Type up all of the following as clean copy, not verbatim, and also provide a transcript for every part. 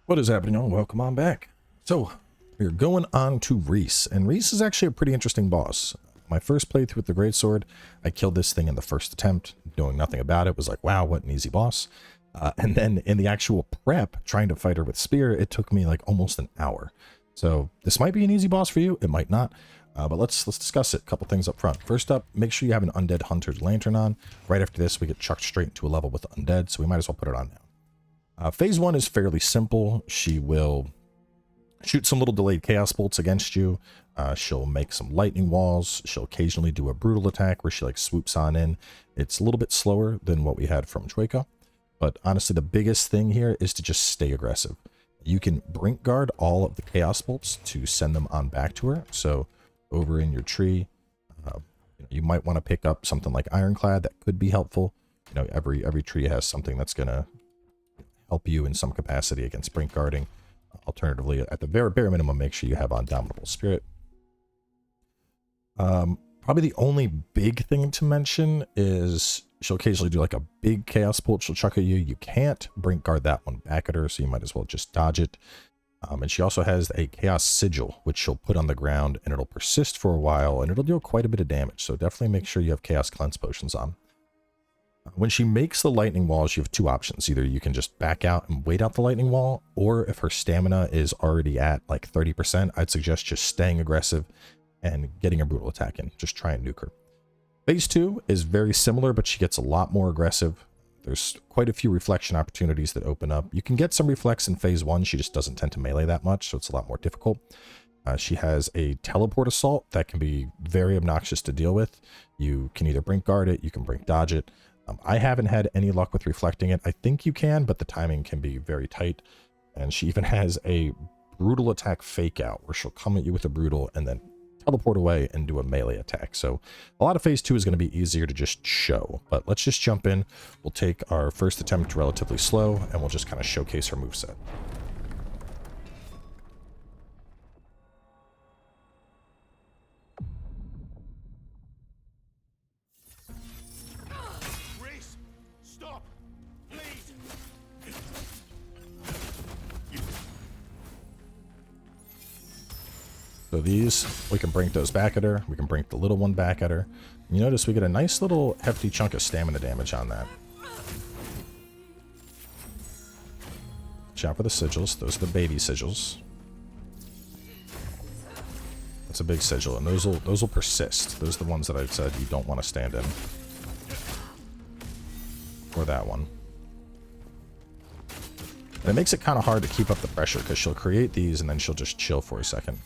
What is happening, y'all? Welcome on back. So, we're going on to Reese, and Reese is actually a pretty interesting boss. My first playthrough with the Greatsword, I killed this thing in the first attempt, knowing nothing about it. Was like, wow, what an easy boss. And then in the actual prep, trying to fight her with Spear, it took me like almost an hour. So this might be an easy boss for you, it might not. But let's discuss it. A couple things up front. First up, make sure you have an Undead Hunter's Lantern on. Right after this, we get chucked straight into a level with Undead, so we might as well put it on now. Phase 1 is fairly simple. She will shoot some little delayed chaos bolts against you. She'll make some lightning walls. She'll occasionally do a brutal attack where she like swoops on in. It's a little bit slower than what we had from Troika, but honestly the biggest thing here is to just stay aggressive. You can brink guard all of the chaos bolts to send them on back to her. So over in your tree, you might want to pick up something like Ironclad. That could be helpful. You know, every tree has something that's gonna help you in some capacity against brink guarding. Alternatively, at the bare minimum, make sure you have Undoubtable Spirit. Probably the only big thing to mention is she'll occasionally do like a big chaos bolt she'll chuck at you. You can't brink guard that one back at her, so you might as well just dodge it. And she also has a chaos sigil, which she'll put on the ground, and it'll persist for a while, and it'll deal quite a bit of damage. So definitely make sure you have chaos cleanse potions on. When she makes the lightning walls, you have two options. Either you can just back out and wait out the lightning wall, or if her stamina is already at like 30%, I'd suggest just staying aggressive and getting a brutal attack in. Just try and nuke her. Phase 2 is very similar, but she gets a lot more aggressive. There's quite a few reflection opportunities that open up. You can get some reflex in Phase 1. She just doesn't tend to melee that much, so it's a lot more difficult. She has a teleport assault that can be very obnoxious to deal with. You can either brink guard it, you can brink dodge it. I haven't had any luck with reflecting it. I think you can, but the timing can be very tight. And she even has a brutal attack fake out where she'll come at you with a brutal and then teleport away and do a melee attack. So a lot of phase 2 is going to be easier to just show, but let's just jump in. We'll take our first attempt relatively slow and we'll just kind of showcase her moveset. So these, we can brink those back at her. We can brink the little one back at her. You notice we get a nice little hefty chunk of stamina damage on that. Chop for the sigils. Those are the baby sigils. That's a big sigil, and those will persist. Those are the ones that I said you don't want to stand in. Or that one. And it makes it kind of hard to keep up the pressure because she'll create these and then she'll just chill for a second.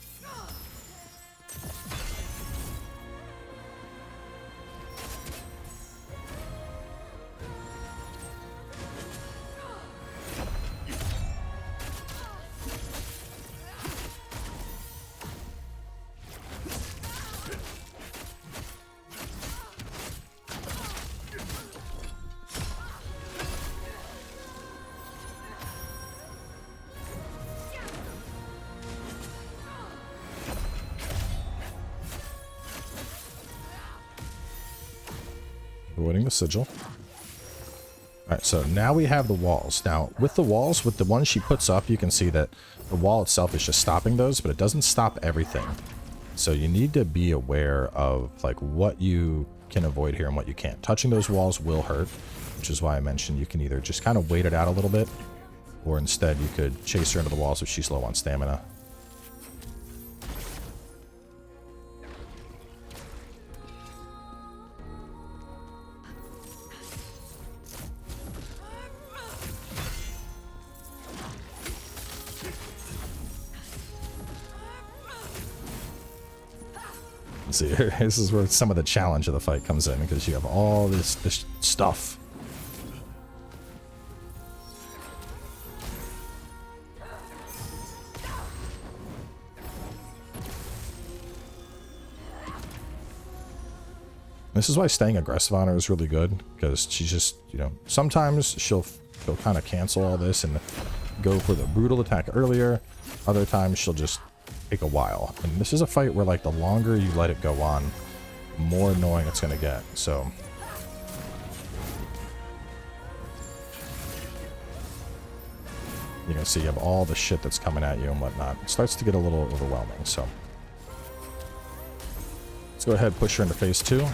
Avoiding the sigil. Alright, so now we have the walls. Now, with the walls, with the ones she puts up, you can see that the wall itself is just stopping those, but it doesn't stop everything. So you need to be aware of like what you can avoid here and what you can't. Touching those walls will hurt, which is why I mentioned you can either just kind of wait it out a little bit, or instead you could chase her into the walls if she's low on stamina. See, this is where some of the challenge of the fight comes in, because you have all this stuff. This is why staying aggressive on her is really good, because she's just, you know, sometimes she'll kind of cancel all this and go for the brutal attack earlier. Other times she'll just take a while, and this is a fight where like the longer you let it go on, the more annoying it's going to get. So You can see you have all the shit that's coming at you and whatnot. It starts to get a little overwhelming, so. Let's go ahead and push her into phase 2.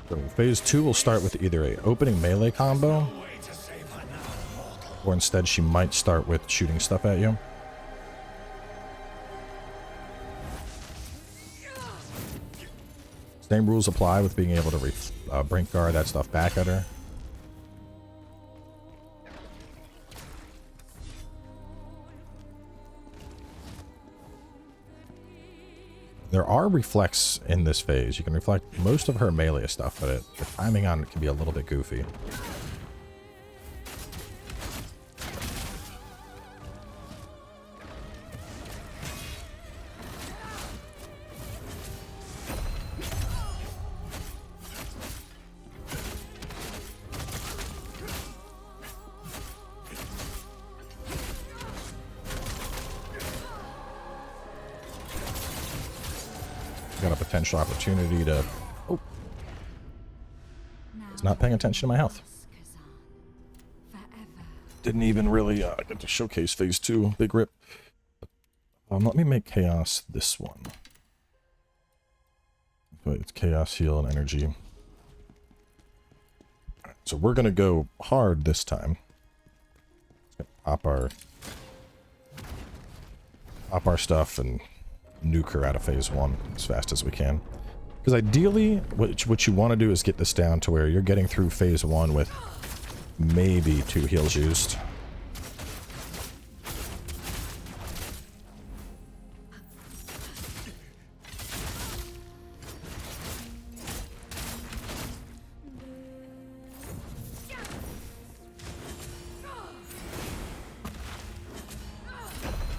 So phase 2 will start with either a opening melee combo, or instead she might start with shooting stuff at you. Same rules apply with being able to brink guard that stuff back at her. There are reflects in this phase. You can reflect most of her melee stuff, but the timing on it can be a little bit goofy. Got a potential opportunity to... Oh. It's not paying attention to my health. Didn't even really get to showcase phase 2. Big rip. Let me make chaos this one. Okay, it's chaos, heal, and energy. Alright, so we're going to go hard this time. Pop our stuff and nuke her out of phase 1 as fast as we can. Because ideally, what you want to do is get this down to where you're getting through phase 1 with maybe 2 heals used.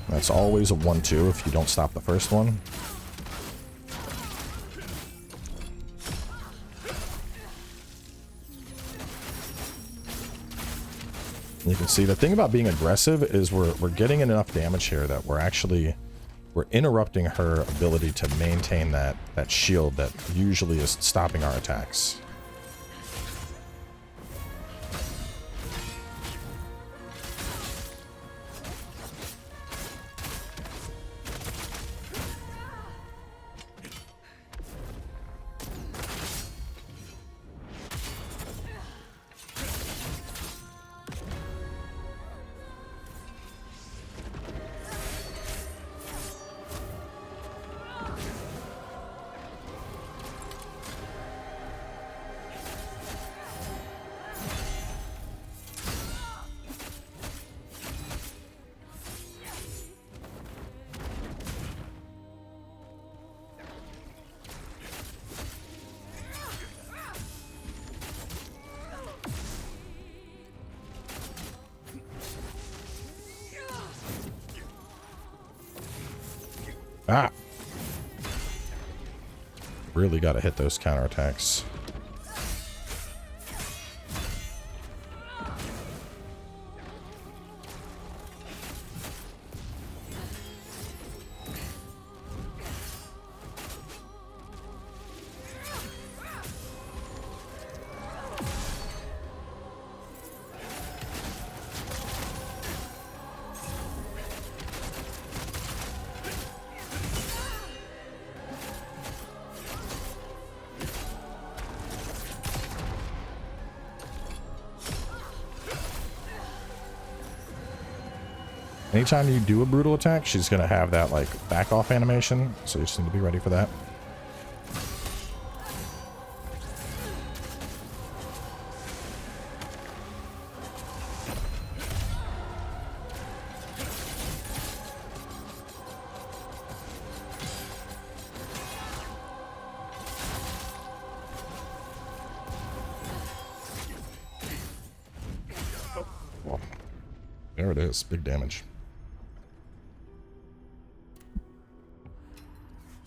That's always a 1-2 if you don't stop the first one. You can see the thing about being aggressive is we're getting enough damage here that we're interrupting her ability to maintain that shield that usually is stopping our attacks. Ah! Really got to hit those counterattacks. Anytime you do a brutal attack, she's going to have that, like, back-off animation, so you just need to be ready for that. There it is. Big damage.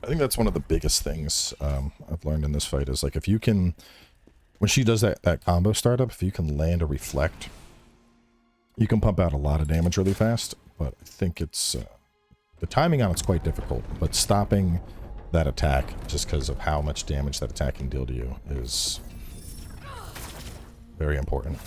I think that's one of the biggest things I've learned in this fight is like if you can, when she does that combo startup, if you can land a reflect, you can pump out a lot of damage really fast. But I think it's the timing on it's quite difficult. But stopping that attack just because of how much damage that attack can deal to you is very important.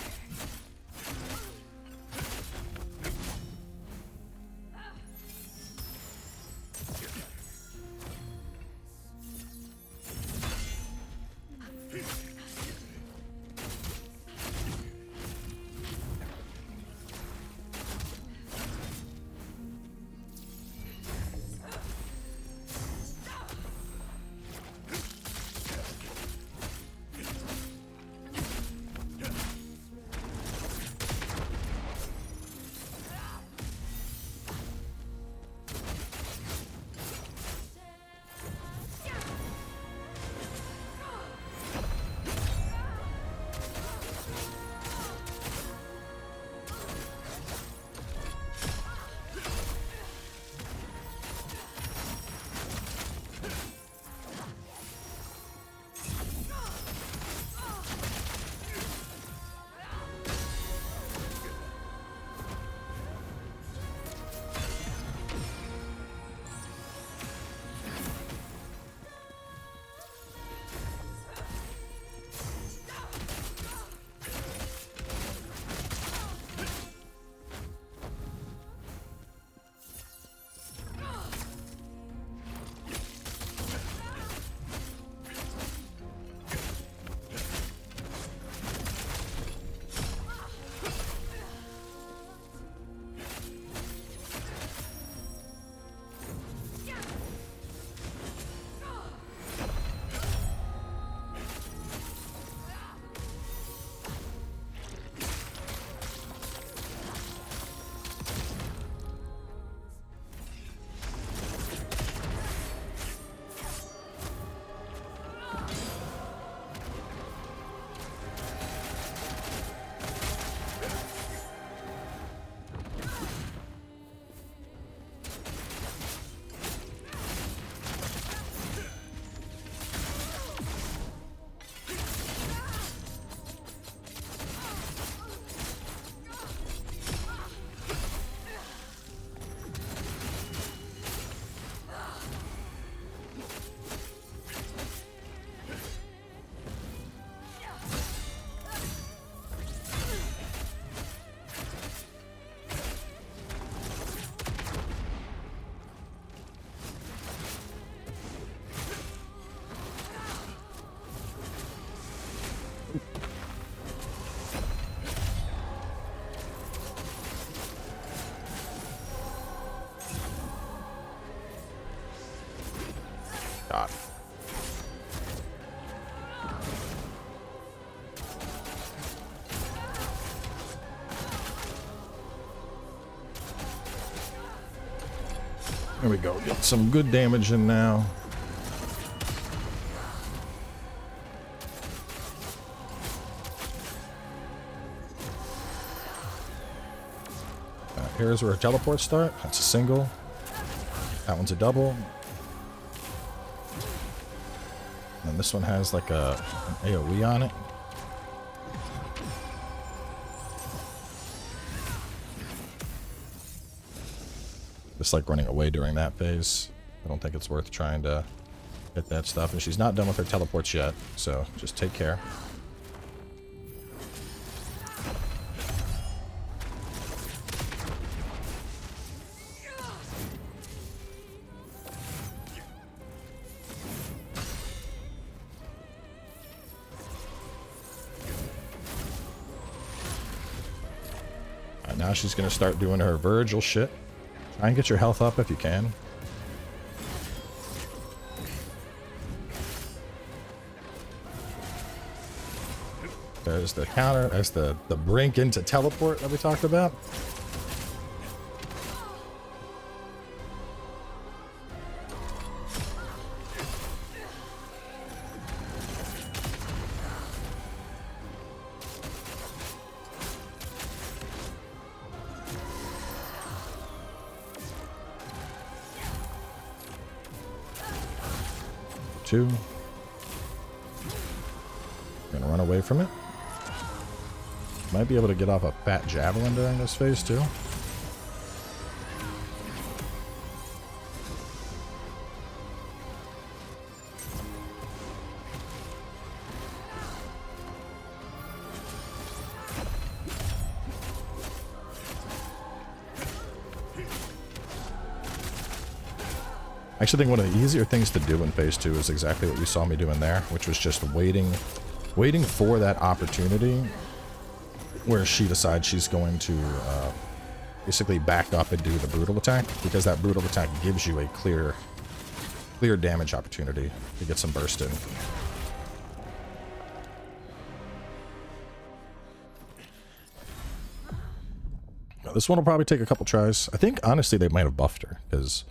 God. There we go. Get some good damage in now. Here's where teleports start. That's a single. That one's a double. And this one has like an AoE on it. Just like running away during that phase. I don't think it's worth trying to hit that stuff. And she's not done with her teleports yet, so just take care. Now she's going to start doing her Virgil shit. Try and get your health up if you can. There's the counter, there's the brink into teleport that we talked about. too. Gonna run away from it. Might be able to get off a fat javelin during this phase too. I actually think one of the easier things to do in phase 2 is exactly what you saw me doing there, which was just waiting for that opportunity where she decides she's going to basically back up and do the brutal attack, because that brutal attack gives you a clear damage opportunity to get some burst in. Now, this one will probably take a couple tries. I think honestly they might have buffed her, because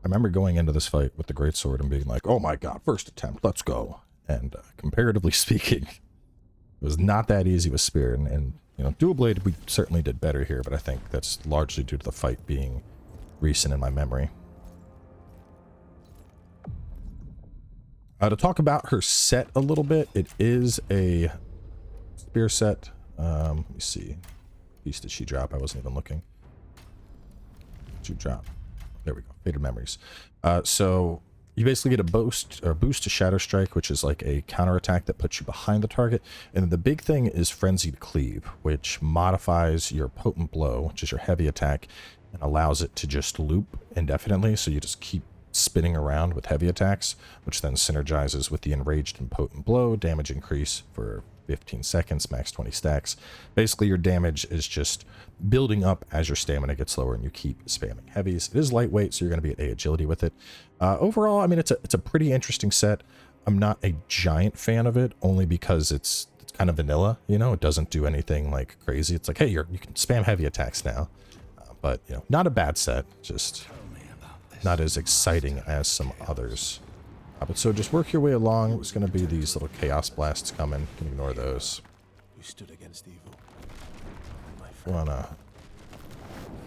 I remember going into this fight with the greatsword and being like, oh my god, first attempt, let's go. And comparatively speaking, it was not that easy with spear. And you know, dual blade, we certainly did better here, but I think that's largely due to the fight being recent in my memory. To talk about her set a little bit, it is a spear set. Let me see. Piece did she drop? I wasn't even looking. She dropped. There we go. Faded memories. So you basically get a boost to Shadow Strike, which is like a counterattack that puts you behind the target. And the big thing is Frenzied Cleave, which modifies your Potent Blow, which is your heavy attack, and allows it to just loop indefinitely. So you just keep spinning around with heavy attacks, which then synergizes with the Enraged and Potent Blow, damage increase for 15 seconds, max 20 stacks. Basically, your damage is just building up as your stamina gets lower and you keep spamming heavies. It is lightweight, so you're going to be at A agility with it. Overall, I mean, it's a pretty interesting set. I'm not a giant fan of it, only because it's kind of vanilla, you know? It doesn't do anything like crazy. It's like, hey, you can spam heavy attacks now. But, you know, not a bad set, just not as exciting as some others. But so just work your way along. There's going to be these little chaos blasts coming. You can ignore those. You stood against evil. We want to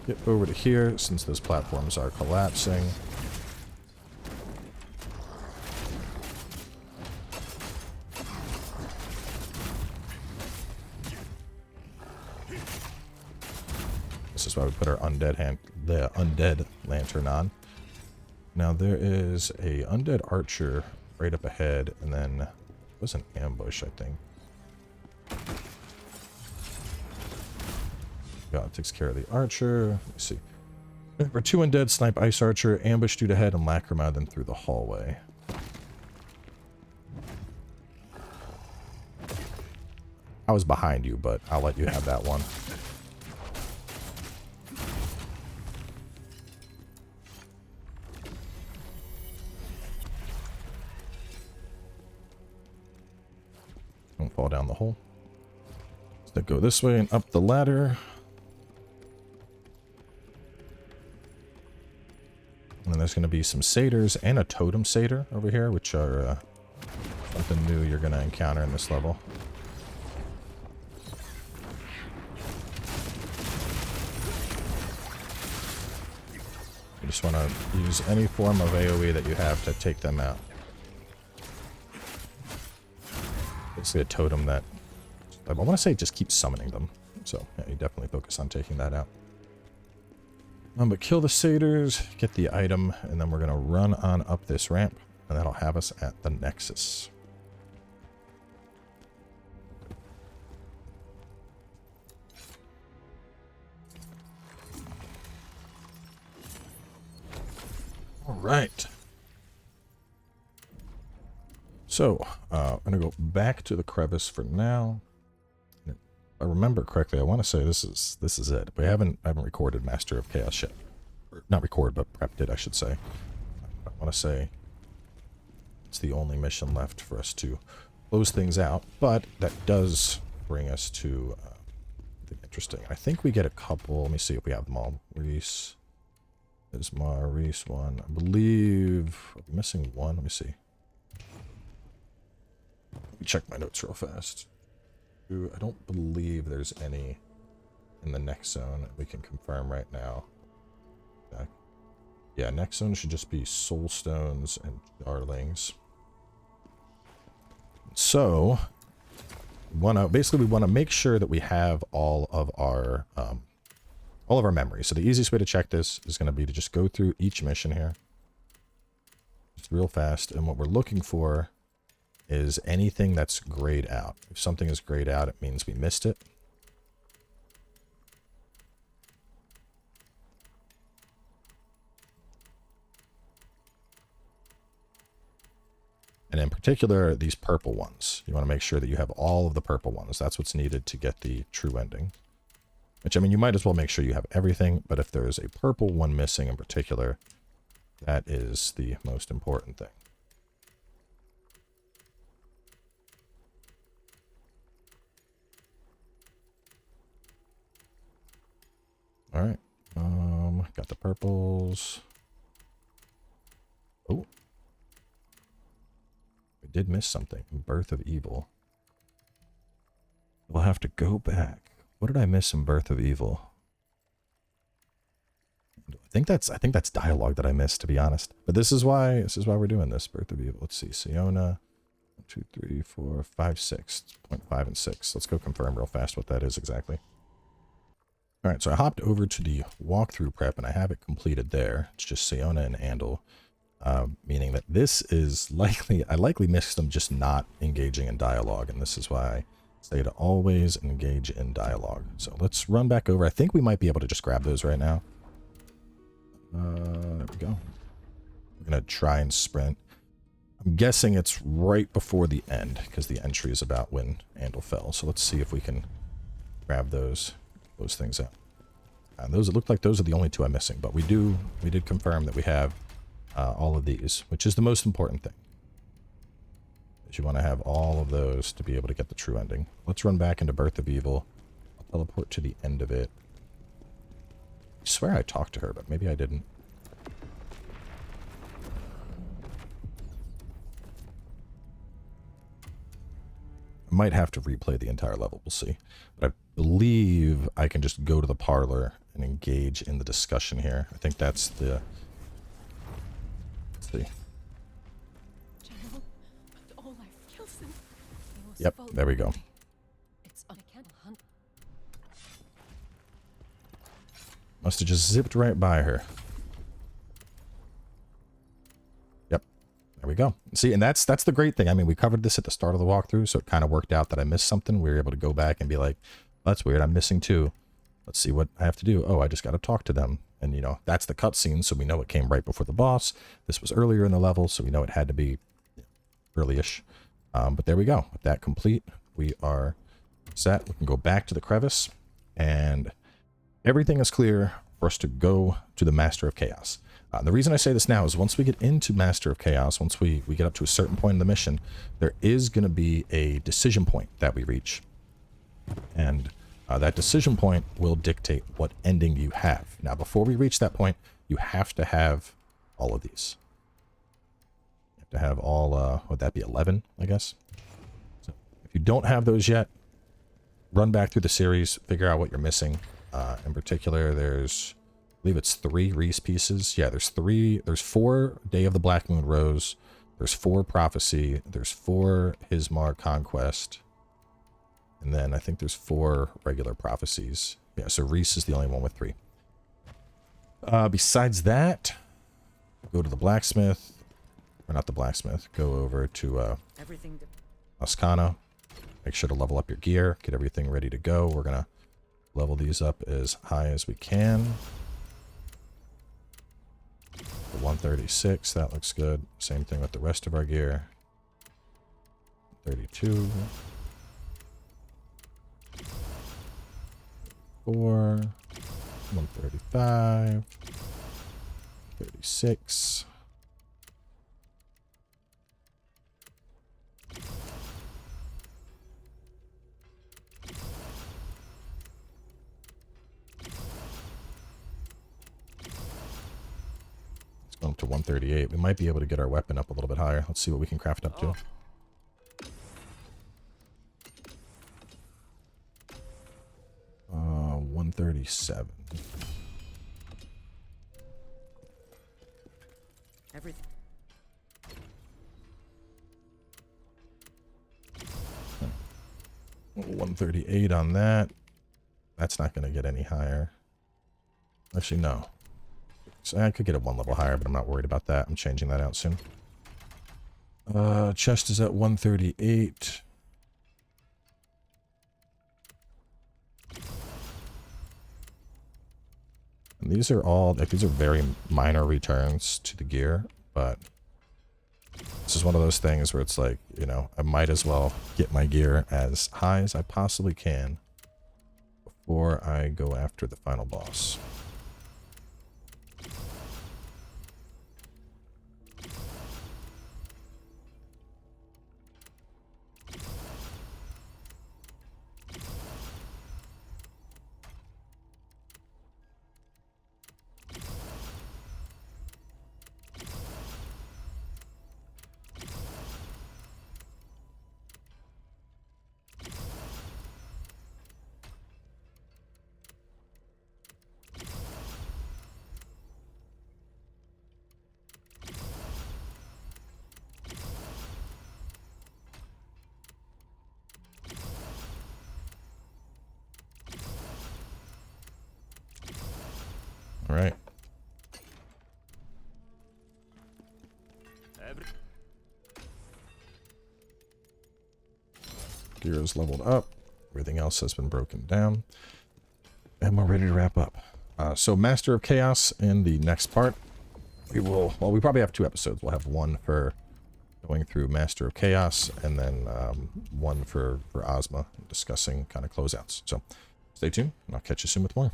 get over to here since those platforms are collapsing. This is why we put our undead lantern on. Now there is a undead archer right up ahead, and then it was an ambush, I think. Yeah, it takes care of the archer. Let me see. For 2 undead, snipe ice archer, ambush dude ahead, and lacrima then through the hallway. I was behind you, but I'll let you have that one. Don't fall down the hole. So go this way and up the ladder. And then there's going to be some satyrs and a totem satyr over here, which are something new you're going to encounter in this level. You just want to use any form of AoE that you have to take them out. Basically a totem that I want to say just keep summoning them. So yeah, you definitely focus on taking that out. But kill the satyrs, get the item, and then we're going to run on up this ramp, and that'll have us at the Nexus. All right. So, I'm going to go back to the crevice for now. If I remember correctly, I want to say this is it. We haven't recorded Master of Chaos yet. Or not recorded, but prepped it, I should say. I want to say it's the only mission left for us to close things out, but that does bring us to something interesting. I think we get a couple. Let me see if we have them all. Reese, Hismar, Reese, one. I believe I'm missing one. Let me see. Let me check my notes real fast. I don't believe there's any in the Nexon. We can confirm right now. Yeah, Nexon should just be soul stones and darlings. so basically we want to make sure that we have all of our memories. So the easiest way to check this is going to be to just go through each mission here. Just real fast. And what we're looking for is anything that's grayed out. If something is grayed out, it means we missed it. And in particular, these purple ones. You want to make sure that you have all of the purple ones. That's what's needed to get the true ending. Which, I mean, you might as well make sure you have everything, but if there's a purple one missing in particular, that is the most important thing. All right. Got the purples. Oh. We did miss something. Birth of Evil. We'll have to go back. What did I miss in Birth of Evil? I think that's dialogue that I missed, to be honest. But this is why we're doing this. Birth of Evil. Let's see. Siona. 1, 2, 3, 4, 5, 6. 0.5 and 6. Let's go confirm real fast what that is exactly. All right, so I hopped over to the walkthrough prep, and I have it completed there. It's just Siona and Andal, meaning that this is I likely missed them just not engaging in dialogue, and this is why I say to always engage in dialogue. So let's run back over. I think we might be able to just grab those right now. There we go. We're going to try and sprint. I'm guessing it's right before the end, because the entry is about when Andal fell. So let's see if we can grab those things out. And those, it looked like those are the only two I'm missing, but we did confirm that we have all of these, which is the most important thing. Is you want to have all of those to be able to get the true ending. Let's run back into Birth of Evil. I'll teleport to the end of it. I swear I talked to her, but maybe I didn't. I might have to replay the entire level, we'll see. But I believe I can just go to the parlor and engage in the discussion here. I think that's the... Let's see. Yep, there we go. Must have just zipped right by her. There we go. See, and that's the great thing. I mean, we covered this at the start of the walkthrough, so it kind of worked out that I missed something. We were able to go back and be like, that's weird, I'm missing two. Let's see what I have to do. Oh, I just got to talk to them. And, you know, that's the cutscene, so we know it came right before the boss. This was earlier in the level, so we know it had to be early-ish. But there we go. With that complete, we are set. We can go back to the crevice, and everything is clear for us to go to the Master of Chaos. The reason I say this now is once we get into Master of Chaos, once we get up to a certain point in the mission, there is going to be a decision point that we reach. And that decision point will dictate what ending you have. Now, before we reach that point, you have to have all of these. You have to have all, would that be 11, I guess? So if you don't have those yet, run back through the series, figure out what you're missing. In particular, there's... I believe it's 3 Reese pieces. Yeah, there's 4 Day of the Black Moon Rose. There's 4 Prophecy. There's 4 Hismar Conquest. And then I think there's 4 regular Prophecies. Yeah, so Reese is the only one with 3. Besides that, go to the blacksmith. Or not the blacksmith. Go over to Ascana. Make sure to level up your gear. Get everything ready to go. We're going to level these up as high as we can. 136, that looks good. Same thing with the rest of our gear. 32. 4. 135. 36. Up to 138. We might be able to get our weapon up a little bit higher. Let's see what we can craft up to. 137. Everything. 138 on that. That's not going to get any higher. Actually, no. So I could get it one level higher, but I'm not worried about that. I'm changing that out soon. Chest is at 138. And these are all, like, these are very minor returns to the gear, but this is one of those things where it's like, you know, I might as well get my gear as high as I possibly can before I go after the final boss. All right. Gear is leveled up. Everything else has been broken down. And we're ready to wrap up. So Master of Chaos in the next part. We will, well, we probably have 2 episodes. We'll have one for going through Master of Chaos and then one for Ozma, discussing kind of closeouts. So stay tuned and I'll catch you soon with more.